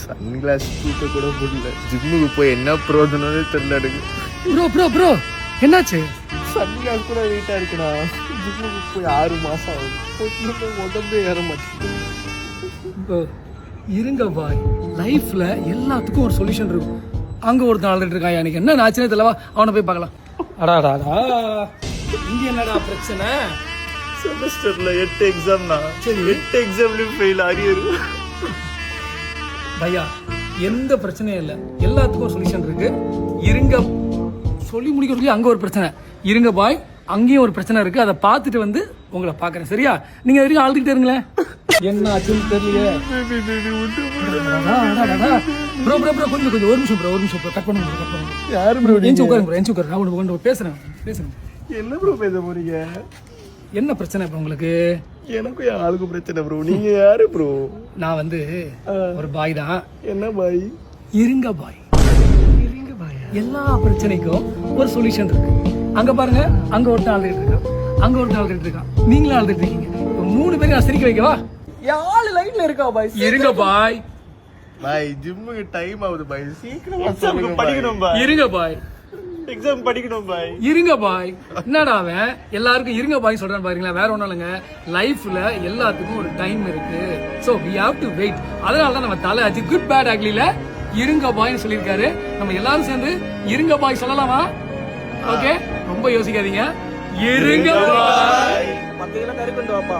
Sunglass தூக்க கூட முடியல. ஜிம்முக்கு போய் என்ன பிரயோஜனம்னு தெரியல எனக்கு. ப்ரோ என்னாச்சு? சன்கிளாஸ் கூட வெயிட்டா இருக்குண்ணா. ஜிம்முக்கு போய் 6 மாசம் ஆகுது. உடம்பே ஏற மாட்டேங்குது. இருங்க பாய், லைஃப்ல எல்லாத்துக்கும் ஒரு சொல்யூஷன் இருக்கும். அங்க ஒருத்தன் ஆல்ரெடி இருக்கான், எனக்கு என்ன ஆச்சுன்னே தெரியவா, அவனை போய் பார்க்கலாம். அடாடா இங்க என்னடா பிரச்சனை? செமஸ்டர்ல 8 எக்ஸாம்னா, சரி 8 எக்ஸாம்லயும் ஃபெயில் அரியர். பையா எந்த பிரச்சனையும் இல்லை, எல்லாத்துக்கும் ஒரு சொல்யூஷன் இருக்கு. இருங்க, சொல்லி முடிக்க அங்க ஒரு பிரச்சனை. இருங்க பாய், அங்கேயும் ஒரு பிரச்சனை இருக்கு. அதை பார்த்துட்டு வந்து உங்களை பாக்குறேன், சரியா? நீங்க வரைக்கும் ஆழ்ந்துக்கிட்டே இருங்களேன். என்ன ஆச்சுன்னு தெரியல. ப்ரோ கொஞ்சம் ஒரு நிமிஷம் ப்ரோ, கட் பண்ணுங்க. யாரு ப்ரோ? உட்காருங்க, நான் ஒன்று பேசுறேன். என்ன ப்ரோ பேச போறீங்க? என்ன பிரச்சனை இப்போ உங்களுக்கு? எனக்கும் என் ஆளுக்கும் பிரச்சனை ப்ரோ. நீங்க யாரு ப்ரோ? நான் வந்து ஒரு பாய் தான். என்ன பாய்? இருங்க பாய். எல்லா பிரச்சனைக்கும் ஒரு சொல்யூஷன் இருக்கு. அங்க பாருங்க, அங்க ஒருத்தன் ஆல்ரெடி இருக்கான், அங்க ஒருத்தன் ஆல்ரெடி இருக்கான், நீங்களும் ஆல்ரெடி இருக்கீங்க. 3 பேரும் நான் சிரிக்க வைக்கவா? யாரு லைன்ல இருக்கா பாய்? இருங்க பாய். பாய் ஜிம்முக்கு டைம் ஆகுது பாய், சீக்கிரமா சொல்லுங்க. படிக்கணும் பாய். இருங்க பாய், எக்ஸாம் படிக்கணும் பாய். இருங்க பாய். என்னடா அவன் எல்லாருக்கும் இருங்க பாய் சொல்றான் பாருங்களா? வேற ஒண்ணும் இல்லைங்க, லைஃப்ல எல்லாத்துக்கும் ஒரு டைம் இருக்கு. So we have to wait. அதனால தான் நம்ம தலை ஆச்சு குட் பேட் ஆக்லில இருங்க பாய்னு சொல்லியிருக்காரு. நம்ம எல்லாரும் சேர்ந்து இருங்க பாய் சொல்லலாமா? ஓகே, ரொம்ப யோசிக்காதீங்க. இருங்க பாய். 10 கிலோ கறி கொண்டு வாப்பா.